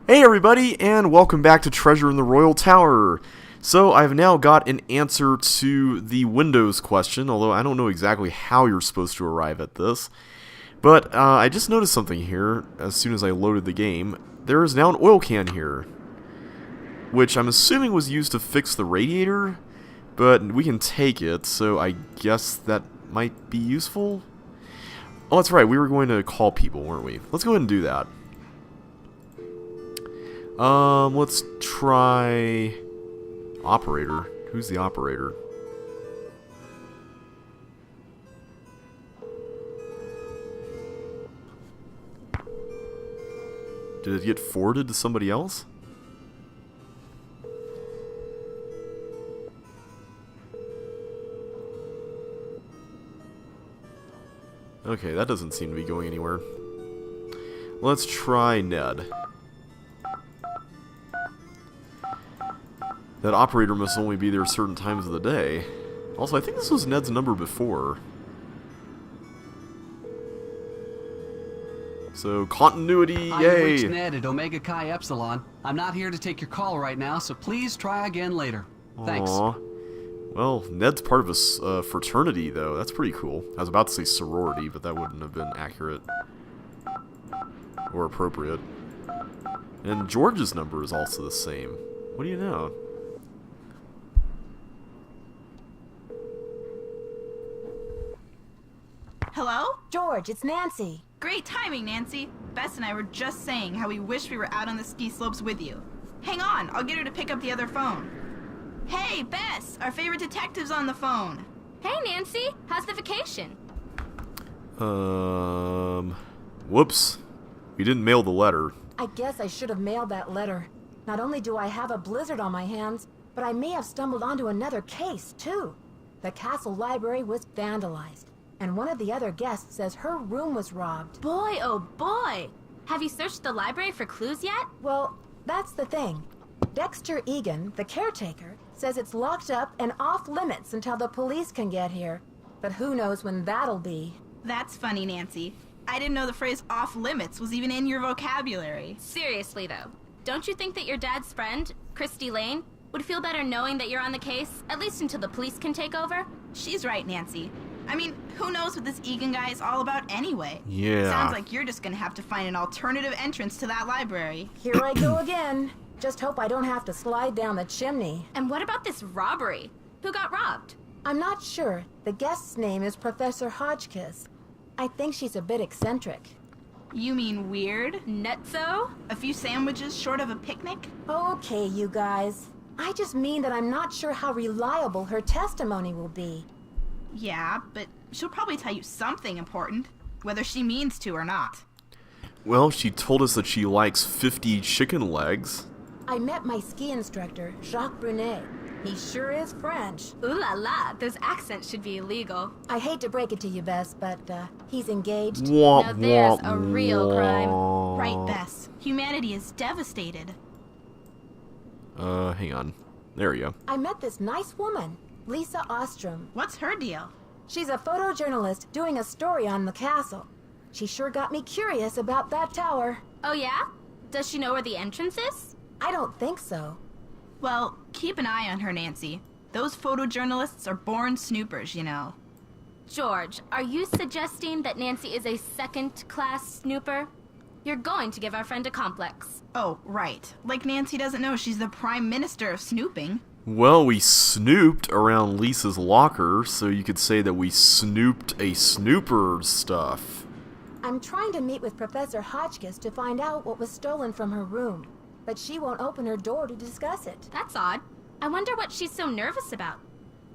Hey everybody, and welcome back to Treasure in the Royal Tower. So I've now got an answer to the Windows question, although I don't know exactly how you're supposed to arrive at this. But I just noticed something here as soon as I loaded the game. There is now an oil can here, which I'm assuming was used to fix the radiator, but we can take it, so I guess that might be useful? Oh, that's right, we were going to call people, weren't we? Let's go ahead and do that. Let's try operator. Who's the operator? Did it get forwarded to somebody else? Okay, that doesn't seem to be going anywhere. Let's try Ned. That operator must only be there certain times of the day. Also, I think this was Ned's number before. So, continuity, Hi, yay! you've reached Ned at Omega Chi Epsilon. I'm not here to take your call right now, so please try again later. Thanks. Aww. Well, Ned's part of a fraternity, though. That's pretty cool. I was about to say sorority, but that wouldn't have been accurate. Or appropriate. And George's number is also the same. What do you know? Hello? George, it's Nancy. Great timing, Nancy. Bess and I were just saying how we wish we were out on the ski slopes with you. Hang on, I'll get her to pick up the other phone. Hey, Bess, our favorite detective's on the phone. Hey, Nancy. How's the vacation? Whoops. We didn't mail the letter. I guess I should have mailed that letter. Not only do I have a blizzard on my hands, but I may have stumbled onto another case, too. The castle library was vandalized, and one of the other guests says her room was robbed. Boy, oh boy. Have you searched the library for clues yet? Well, that's the thing. Dexter Egan, the caretaker, says it's locked up and off limits until the police can get here. But who knows when that'll be. That's funny, Nancy. I didn't know the phrase off limits was even in your vocabulary. Seriously, though. Don't you think that your dad's friend, Christy Lane, would feel better knowing that you're on the case, at least until the police can take over? She's right, Nancy. I mean, who knows what this Egan guy is all about anyway? Yeah. Sounds like you're just gonna have to find an alternative entrance to that library. Here I go again. Just hope I don't have to slide down the chimney. And what about this robbery? Who got robbed? I'm not sure. The guest's name is Professor Hotchkiss. I think she's a bit eccentric. You mean weird? Nutso? A few sandwiches short of a picnic? Okay, you guys. I just mean that I'm not sure how reliable her testimony will be. Yeah, but she'll probably tell you something important, whether she means to or not. Well, she told us that she likes 50 chicken legs. I met my ski instructor, Jacques Brunet. He sure is French. Ooh la la, those accents should be illegal. I hate to break it to you, Bess, but he's engaged. Womp, Now there's womp, a real crime. womp. Right, Bess. Humanity is devastated. Hang on. There we go. I met this nice woman, Lisa Ostrom. What's her deal? She's a photojournalist doing a story on the castle. She sure got me curious about that tower. Oh yeah? Does she know where the entrance is? I don't think so. Well, keep an eye on her, Nancy. Those photojournalists are born snoopers, you know. George, are you suggesting that Nancy is a second-class snooper? You're going to give our friend a complex. Oh, right. Like Nancy doesn't know she's the prime minister of snooping. Well, we snooped around Lisa's locker, so you could say that we snooped a snooper's stuff. I'm trying to meet with Professor Hotchkiss to find out what was stolen from her room, but she won't open her door to discuss it. That's odd. I wonder what she's so nervous about.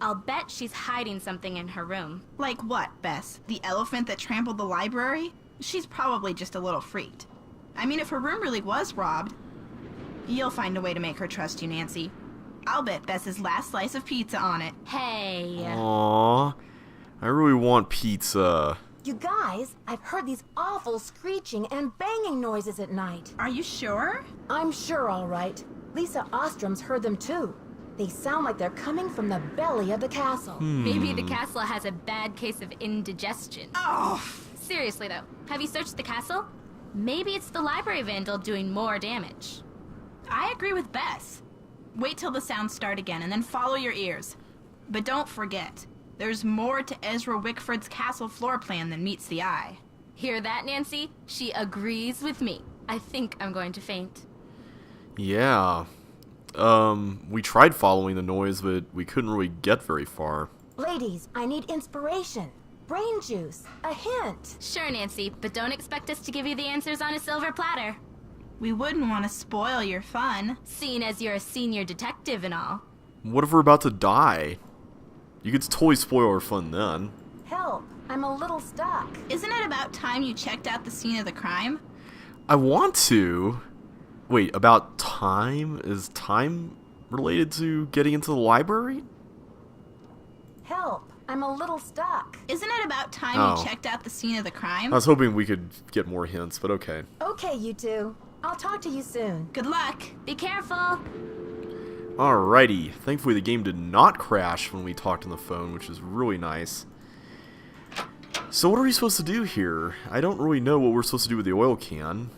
I'll bet she's hiding something in her room. Like what, Bess? The elephant that trampled the library? She's probably just a little freaked. I mean, if her room really was robbed, you'll find a way to make her trust you, Nancy. I'll bet Bess's last slice of pizza on it. Hey. Aww. I really want pizza. You guys, I've heard these awful screeching and banging noises at night. Are you sure? I'm sure, all right. Lisa Ostrom's heard them too. They sound like they're coming from the belly of the castle. Maybe the castle has a bad case of indigestion. Oh, Seriously though, have you searched the castle? Maybe it's the library vandal doing more damage. I agree with Bess. Wait till the sounds start again and then follow your ears. But don't forget, there's more to Ezra Wickford's castle floor plan than meets the eye. Hear that, Nancy? She agrees with me. I think I'm going to faint. Yeah. We tried following the noise, but we couldn't really get very far. Ladies, I need inspiration. Brain juice. A hint. Sure, Nancy, but don't expect us to give you the answers on a silver platter. We wouldn't want to spoil your fun. Seeing as you're a senior detective and all. What if we're about to die? You could totally spoil our fun then. Help. I'm a little stuck. Isn't it about time you checked out the scene of the crime? I want to. Wait, about time? Is time related to getting into the library? Help. I'm a little stuck. Isn't it about time Oh. you checked out the scene of the crime? I was hoping we could get more hints, but okay. Okay, you two. I'll talk to you soon. Good luck. Be careful. Alrighty. Thankfully the game did not crash when we talked on the phone, which is really nice. So what are we supposed to do here? I don't really know what we're supposed to do with the oil can.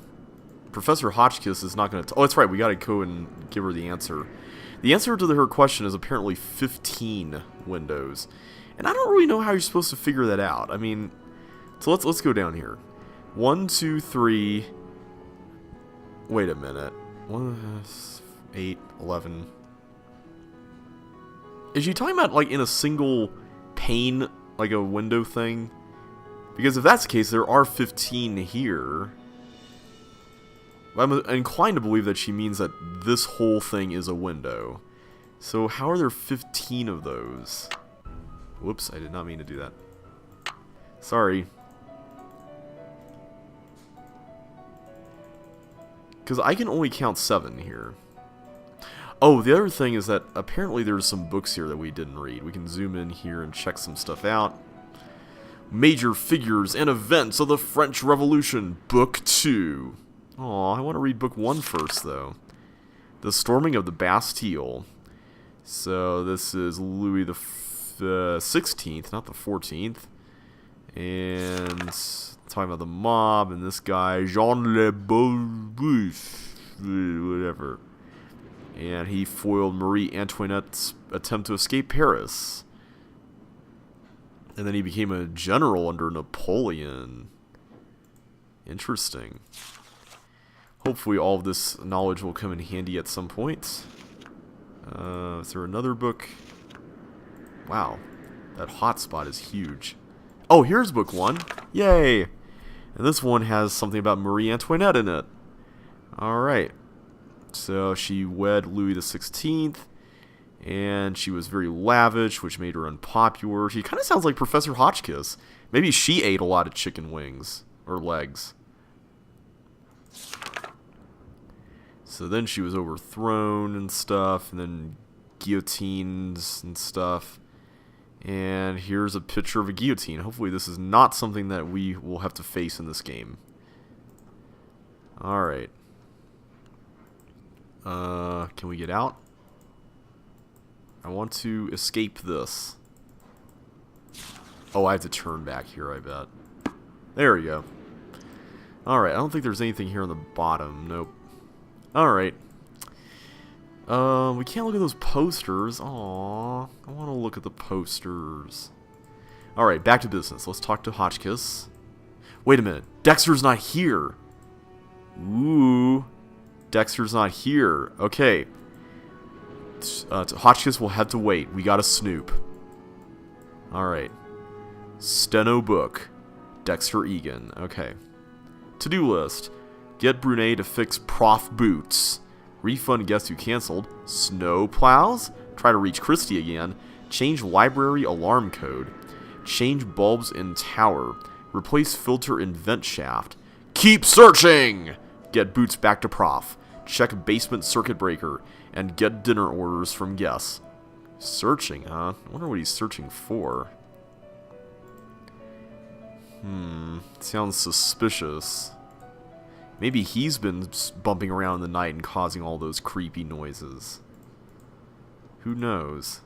Professor Hotchkiss is not going to... Oh, that's right. We got to go and give her the answer. The answer to her question is apparently 15 windows. And I don't really know how you're supposed to figure that out. I mean, so let's go down here. 1, 2, 3... Wait a minute. 1, 8, 11... Is she talking about, like, in a single pane, like a window thing? Because if that's the case, there are 15 here. I'm inclined to believe that she means that this whole thing is a window. So how are there 15 of those? Whoops, I did not mean to do that. Sorry. Because I can only count 7 here. Oh, the other thing is that apparently there's some books here that we didn't read. We can zoom in here and check some stuff out. Major Figures and Events of the French Revolution, Book 2. Aw, I want to read Book 1 first, though. The Storming of the Bastille. So this is Louis the 16th, not the 14th. And talking about the mob and this guy, Jean Le Beaubouf, whatever. And he foiled Marie Antoinette's attempt to escape Paris. And then he became a general under Napoleon. Interesting. Hopefully all of this knowledge will come in handy at some point. Is there another book? Wow. That hotspot is huge. Oh, here's book 1. Yay! And this one has something about Marie Antoinette in it. Alright. So she wed Louis the 16th, and she was very lavish, which made her unpopular. She kind of sounds like Professor Hotchkiss. Maybe she ate a lot of chicken wings, or legs. So then she was overthrown and stuff, and then guillotines and stuff. And here's a picture of a guillotine. Hopefully this is not something that we will have to face in this game. Alright. Can we get out? I want to escape this. Oh, I have to turn back here, I bet. There we go. Alright, I don't think there's anything here on the bottom. Nope. Alright. We can't look at those posters. Aww. I want to look at the posters. Alright, back to business. Let's talk to Hotchkiss. Wait a minute. Dexter's not here. Ooh. Dexter's not here. Okay. Hotchkiss will have to wait. We gotta snoop. Alright. Steno book. Dexter Egan. Okay. To-do list. Get Brunet to fix Prof boots. Refund guest who canceled. Snow plows. Try to reach Christie again. Change library alarm code. Change bulbs in tower. Replace filter in vent shaft. Keep searching! Get boots back to Prof. Check basement circuit breaker. And get dinner orders from guests. Searching, huh? I wonder what he's searching for. Sounds suspicious. Maybe he's been bumping around in the night and causing all those creepy noises. Who knows?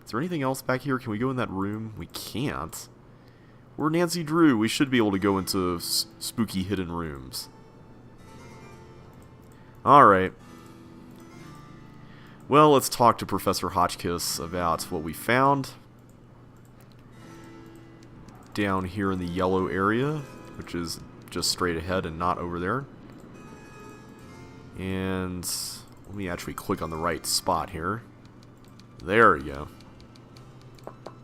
Is there anything else back here? Can we go in that room? We can't. We're Nancy Drew. We should be able to go into spooky hidden rooms. Alright. Well, let's talk to Professor Hotchkiss about what we found. Down here in the yellow area, which is just straight ahead and not over there. And let me actually click on the right spot here. There we go.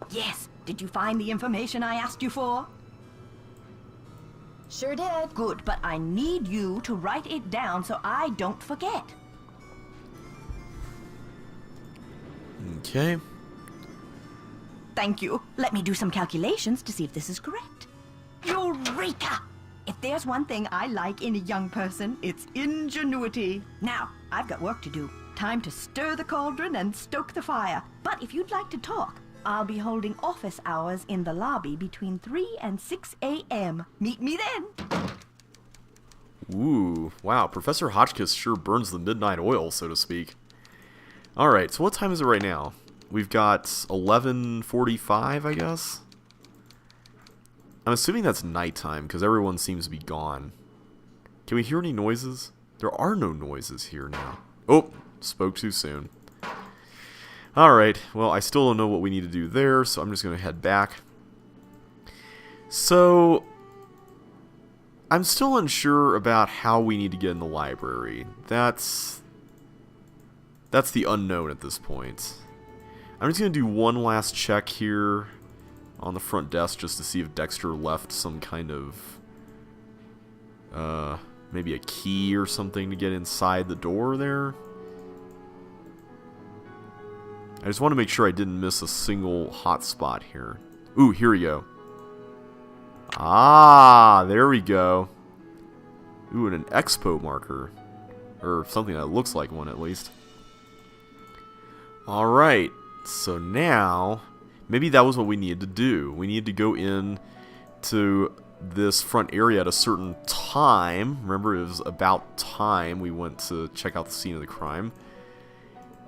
Yes. Did you find the information I asked you for? Sure did. Good, but I need you to write it down so I don't forget. Okay. Thank you. Let me do some calculations to see if this is correct. Eureka! If there's one thing I like in a young person, it's ingenuity. Now, I've got work to do. Time to stir the cauldron and stoke the fire. But if you'd like to talk, I'll be holding office hours in the lobby between 3 and 6 a.m. Meet me then. Ooh, wow, Professor Hotchkiss sure burns the midnight oil, so to speak. Alright, so what time is it right now? We've got 11:45, I guess? I'm assuming that's nighttime, because everyone seems to be gone. Can we hear any noises? There are no noises here now. Oh, spoke too soon. Alright, well, I still don't know what we need to do there, so I'm just going to head back. So, I'm still unsure about how we need to get in the library. That's the unknown at this point. I'm just going to do one last check here on the front desk just to see if Dexter left some kind of, maybe a key or something to get inside the door there. I just want to make sure I didn't miss a single hot spot here. Ooh, here we go. Ah, there we go. Ooh, and an expo marker. Or something that looks like one at least. Alright, so now, maybe that was what we needed to do. We needed to go in to this front area at a certain time. Remember, it was about time we went to check out the scene of the crime.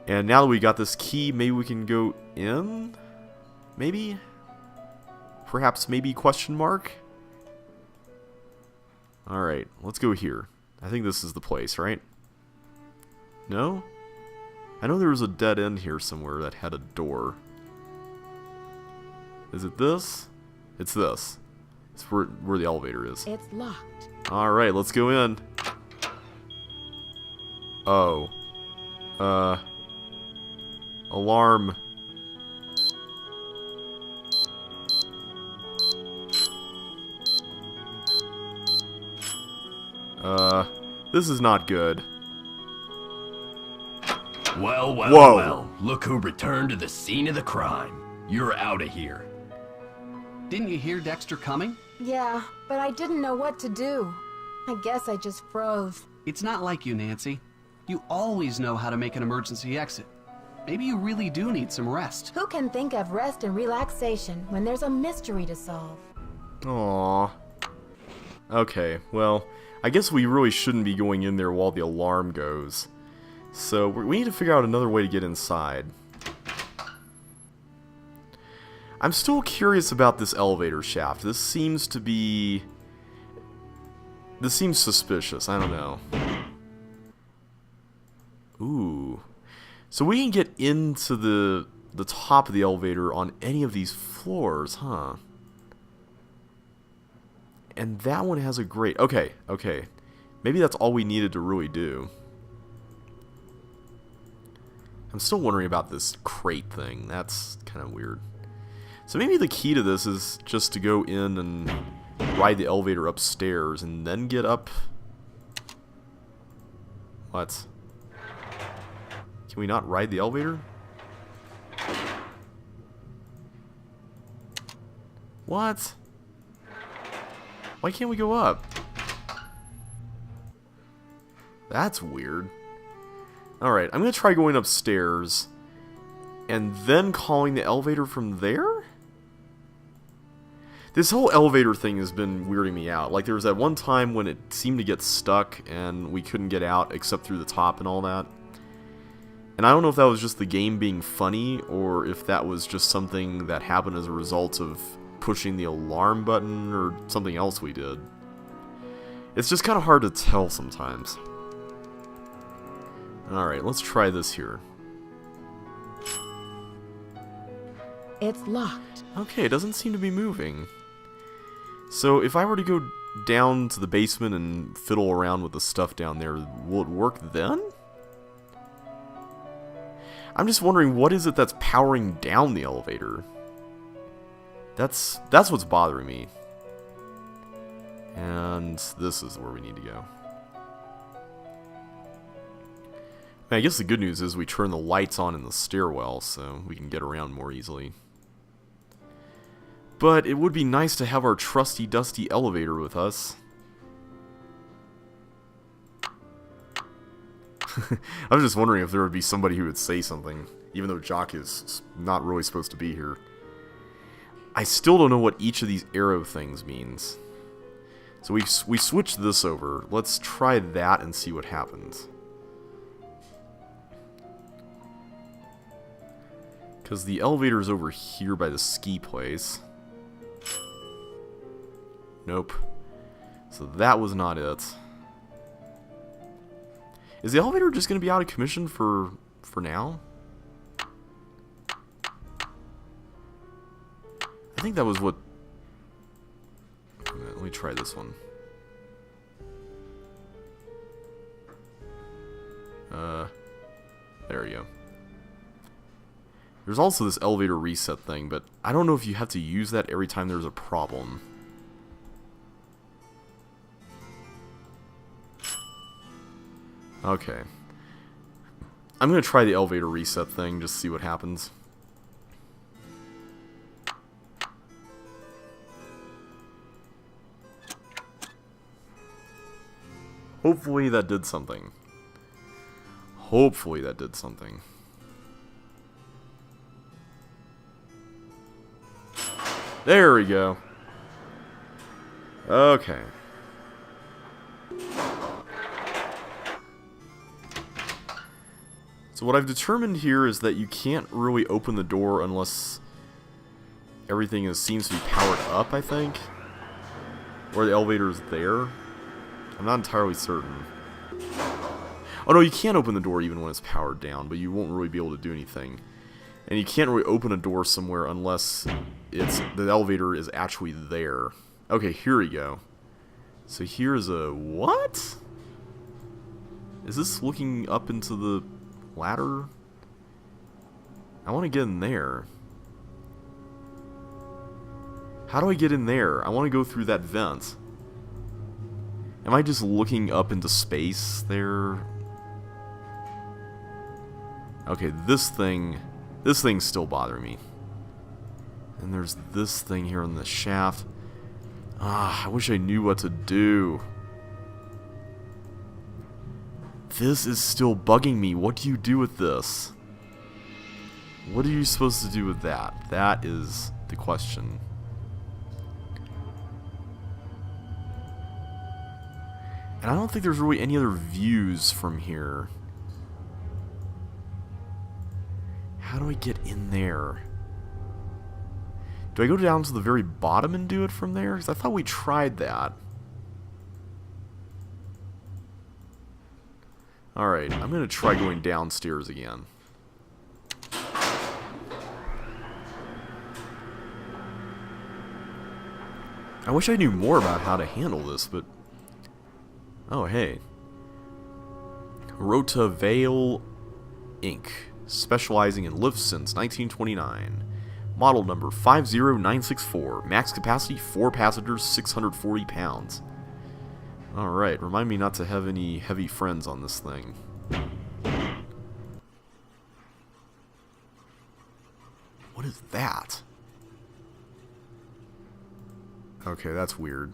And now that we got this key, maybe we can go in? Maybe? Perhaps maybe question mark? Alright, let's go here. I think this is the place, right? No? I know there was a dead end here somewhere that had a door. Is it this? It's this. It's where the elevator is. It's locked. Alright, let's go in. Oh. Alarm. This is not good. Well, well, Whoa. well. Look who returned to the scene of the crime. You're out of here. Didn't you hear Dexter coming? Yeah, but I didn't know what to do. I guess I just froze. It's not like you, Nancy. You always know how to make an emergency exit. Maybe you really do need some rest. Who can think of rest and relaxation when there's a mystery to solve? Aww. Okay, well, I guess we really shouldn't be going in there while the alarm goes. So, we need to figure out another way to get inside. I'm still curious about this elevator shaft. This seems suspicious. I don't know. Ooh. So we can get into the top of the elevator on any of these floors, huh? And that one has a grate. Okay, okay. Maybe that's all we needed to really do. I'm still wondering about this crate thing. That's kind of weird. So maybe the key to this is just to go in and ride the elevator upstairs and then get up. What? Can we not ride the elevator? What? Why can't we go up? That's weird. Alright, I'm going to try going upstairs and then calling the elevator from there? This whole elevator thing has been weirding me out. Like, there was that one time when it seemed to get stuck and we couldn't get out except through the top and all that. And I don't know if that was just the game being funny or if that was just something that happened as a result of pushing the alarm button or something else we did. It's just kind of hard to tell sometimes. Alright, let's try this here. It's locked. Okay, it doesn't seem to be moving. So if I were to go down to the basement and fiddle around with the stuff down there, will it work then? I'm just wondering, what is it that's powering down the elevator? That's what's bothering me. And this is where we need to go. I guess the good news is we turn the lights on in the stairwell, so we can get around more easily. But it would be nice to have our trusty dusty elevator with us. I was just wondering if there would be somebody who would say something, even though Jock is not really supposed to be here. I still don't know what each of these arrow things means. So we switched this over. Let's try that and see what happens. Because the elevator is over here by the ski place. Nope. So that was not it. Is the elevator just going to be out of commission for now? I think that was what... Let me try this one. There we go. There's also this elevator reset thing, but I don't know if you have to use that every time there's a problem. Okay. I'm going to try the elevator reset thing, just see what happens. Hopefully that did something. Hopefully that did something. There we go. Okay. So what I've determined here is that you can't really open the door unless everything seems to be powered up, I think. Or the elevator is there. I'm not entirely certain. Oh no, you can't open the door even when it's powered down, but you won't really be able to do anything. And you can't really open a door somewhere unless the elevator is actually there. Okay, here we go. So here's a... what? Is this looking up into the ladder? I want to get in there. How do I get in there? I want to go through that vent. Am I just looking up into space there? Okay, this thing's still bothering me. And there's this thing here on the shaft. Ah, I wish I knew what to do. This is still bugging me. What do you do with this? What are you supposed to do with that? That is the question. And I don't think there's really any other views from here. How do I get in there? Do I go down to the very bottom and do it from there? Because I thought we tried that. Alright, I'm going to try going downstairs again. I wish I knew more about how to handle this, but... oh, hey. Rota Vale Inc., specializing in lifts since 1929. Model number 50964. Max capacity 4 passengers, 640 pounds. Alright, remind me not to have any heavy friends on this thing. What is that? Okay, that's weird.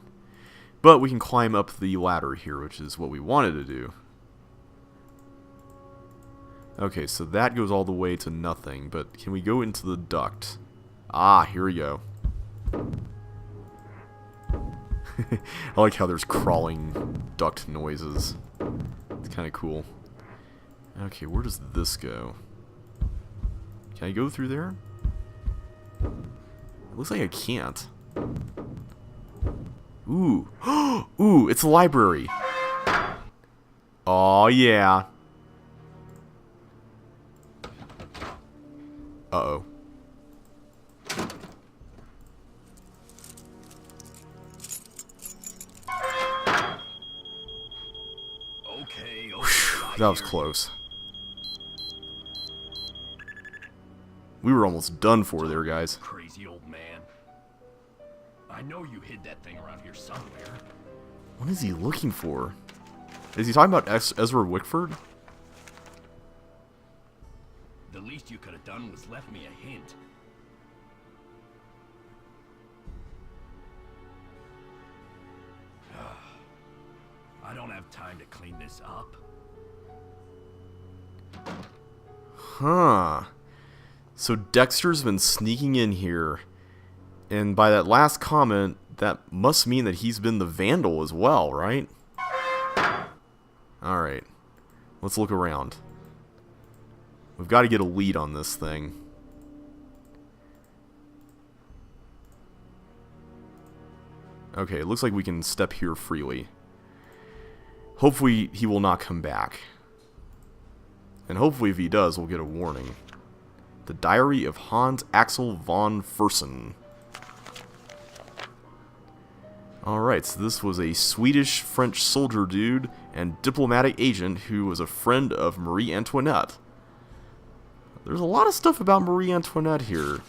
But we can climb up the ladder here, which is what we wanted to do. Okay, so that goes all the way to nothing, but can we go into the duct? Ah, here we go. I like how there's crawling duct noises. It's kind of cool. Okay, where does this go? Can I go through there? It looks like I can't. Ooh. Ooh, it's a library. Oh yeah. Uh-oh. Okay, That was close. We were almost done for there, guys. Crazy old man. I know you hid that thing around here somewhere. What is he looking for? Is he talking about Ezra Wickford? The least you could have done was left me a hint. I don't have time to clean this up. Huh. So Dexter's been sneaking in here, and by that last comment, that must mean that he's been the vandal as well, right? Alright. Let's look around. We've got to get a lead on this thing. Okay, it looks like we can step here freely. Hopefully he will not come back. And hopefully if he does, we'll get a warning. The Diary of Hans Axel von Fersen. Alright, so this was a Swedish-French soldier dude and diplomatic agent who was a friend of Marie Antoinette. There's a lot of stuff about Marie Antoinette here.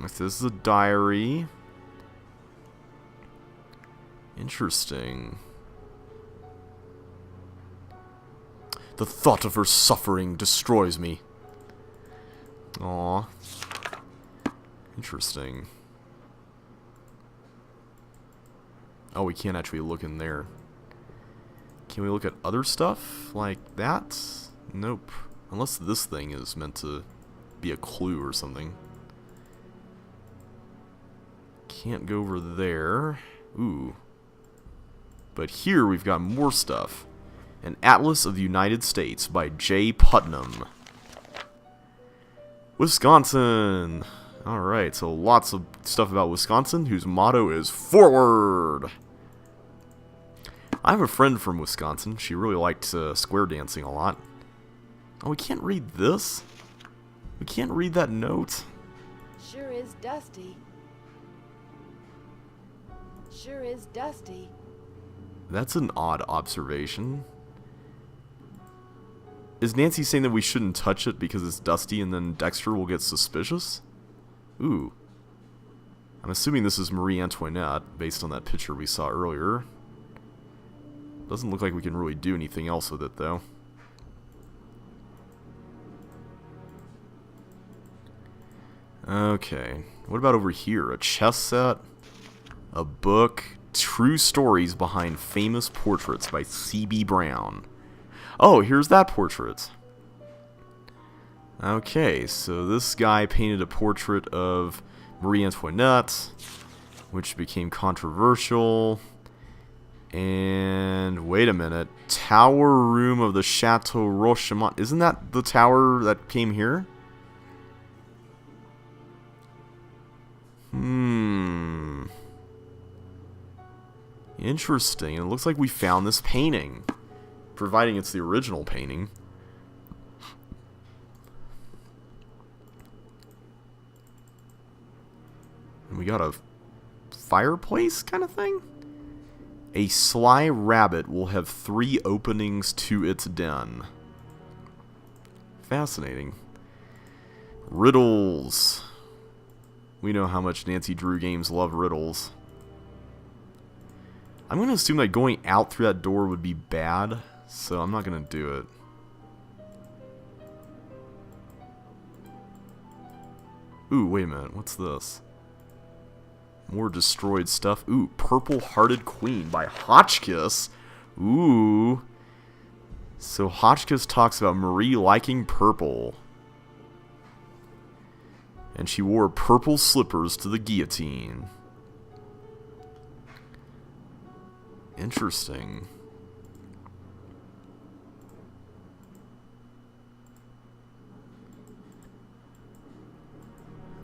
So this is a diary. Interesting. The thought of her suffering destroys me. Aww. Interesting. Oh, we can't actually look in there. Can we look at other stuff like that? Nope. Unless this thing is meant to be a clue or something. Can't go over there. Ooh. But here we've got more stuff. An Atlas of the United States by J. Putnam. Wisconsin! Alright, so lots of stuff about Wisconsin, whose motto is Forward! I have a friend from Wisconsin. She really liked square dancing a lot. Oh, we can't read this? We can't read that note? Sure is dusty. Sure is dusty. That's an odd observation. Is Nancy saying that we shouldn't touch it because it's dusty and then Dexter will get suspicious? Ooh. I'm assuming this is Marie Antoinette, based on that picture we saw earlier. Doesn't look like we can really do anything else with it, though. Okay. What about over here? A chess set? A book? True Stories Behind Famous Portraits by C.B. Brown. Oh, here's that portrait. Okay, so this guy painted a portrait of Marie Antoinette, which became controversial. And wait a minute. Tower Room of the Chateau Rochemont. Isn't that the tower that came here? Interesting. It looks like we found this painting. Providing it's the original painting. And we got a fireplace kind of thing? A sly rabbit will have 3 openings to its den. Fascinating. Riddles. We know how much Nancy Drew games love riddles. I'm going to assume that going out through that door would be bad, so I'm not going to do it. Ooh, wait a minute. What's this? More destroyed stuff. Ooh, Purple Hearted Queen by Hotchkiss. Ooh. So Hotchkiss talks about Marie liking purple. And she wore purple slippers to the guillotine. Interesting.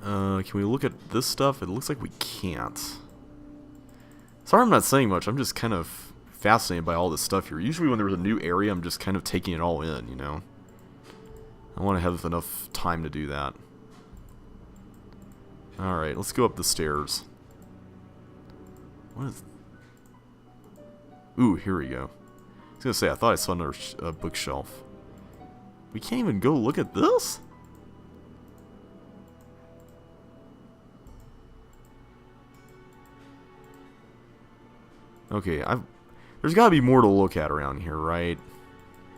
Can we look at this stuff? It looks like we can't. Sorry I'm not saying much. I'm just kind of fascinated by all this stuff here. Usually when there's a new area, I'm just kind of taking it all in, you know? I want to have enough time to do that. Alright, let's go up the stairs. What is... Ooh, here we go. I was gonna say, I thought I saw another bookshelf. We can't even go look at this? Okay, there's gotta be more to look at around here, right?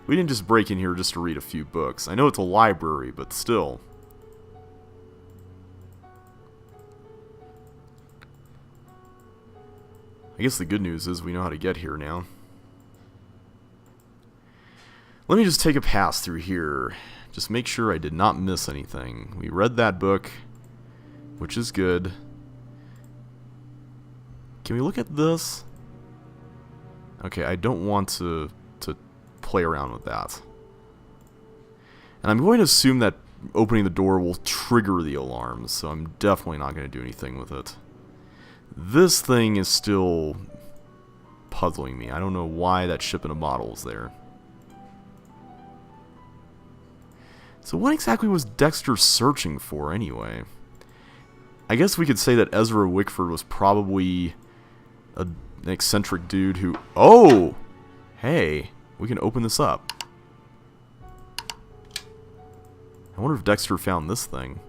We didn't just break in here just to read a few books. I know it's a library, but still. I guess the good news is we know how to get here now. Let me just take a pass through here. Just make sure I did not miss anything. We read that book, which is good. Can we look at this? Okay, I don't want to play around with that. And I'm going to assume that opening the door will trigger the alarms, so I'm definitely not going to do anything with it. This thing is still puzzling me. I don't know why that ship in a bottle is there. So what exactly was Dexter searching for anyway? I guess we could say that Ezra Wickford was probably an eccentric dude who... Oh! Hey, we can open this up. I wonder if Dexter found this thing.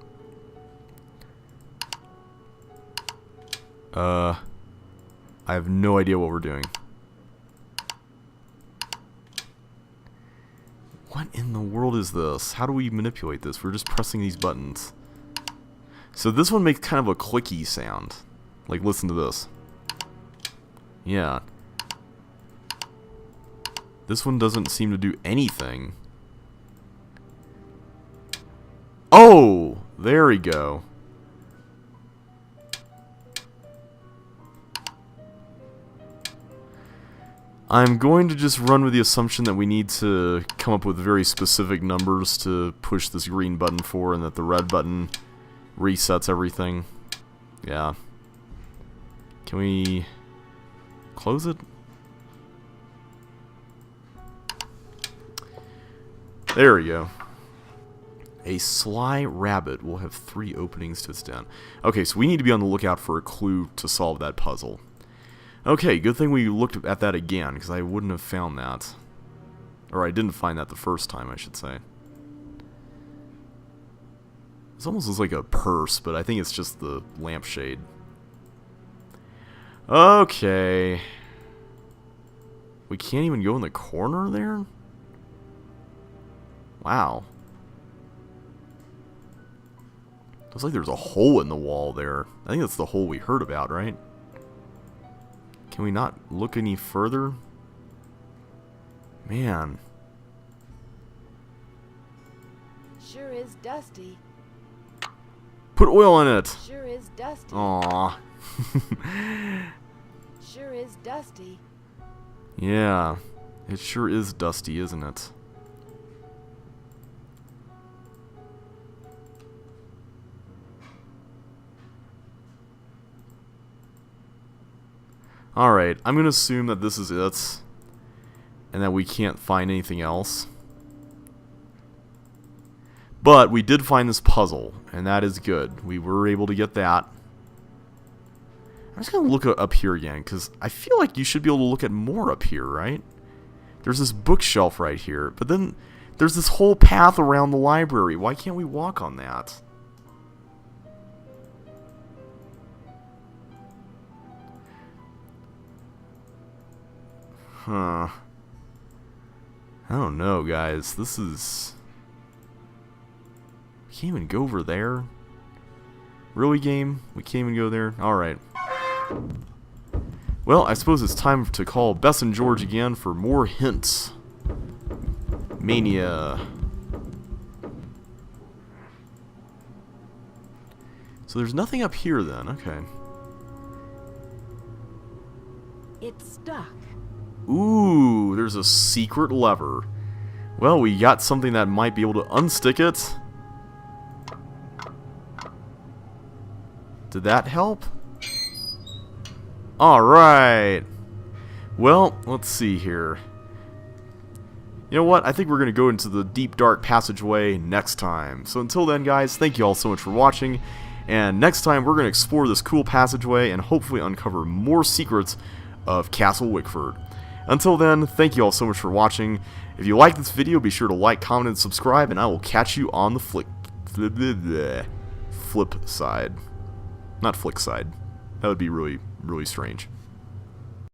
I have no idea what we're doing. What in the world is this? How do we manipulate this? We're just pressing these buttons. So this one makes kind of a clicky sound. Like, listen to this. Yeah. This one doesn't seem to do anything. Oh! There we go. I'm going to just run with the assumption that we need to come up with very specific numbers to push this green button for, and that the red button resets everything. Yeah. Can we close it? There we go. A sly rabbit will have 3 openings to its den. Okay, so we need to be on the lookout for a clue to solve that puzzle. Okay, good thing we looked at that again, because I wouldn't have found that. Or I didn't find that the first time, I should say. This almost looks like a purse, but I think it's just the lampshade. Okay. We can't even go in the corner there? Wow. Looks like there's a hole in the wall there. I think that's the hole we heard about, right? Can we not look any further? Man. Sure is dusty. Put oil on it! Sure is dusty. Aww. Sure is dusty. Yeah. It sure is dusty, isn't it? Alright, I'm going to assume that this is it, and that we can't find anything else. But we did find this puzzle, and that is good. We were able to get that. I'm just going to look up here again, because I feel like you should be able to look at more up here, right? There's this bookshelf right here, but then there's this whole path around the library. Why can't we walk on that? Huh. I don't know, guys. This is... We can't even go over there? Really, game? We can't even go there? Alright. Well, I suppose it's time to call Bess and George again for more hints. Mania. So there's nothing up here then, okay. It's stuck. Ooh, there's a secret lever. Well, we got something that might be able to unstick it. Did that help? Alright. Well, let's see here. You know what? I think we're going to go into the deep dark passageway next time. So until then, guys, thank you all so much for watching. And next time, we're going to explore this cool passageway and hopefully uncover more secrets of Castle Wickford. Until then, thank you all so much for watching. If you like this video, be sure to like, comment, and subscribe, and I will catch you on the flip side. Not flick side. That would be really, really strange.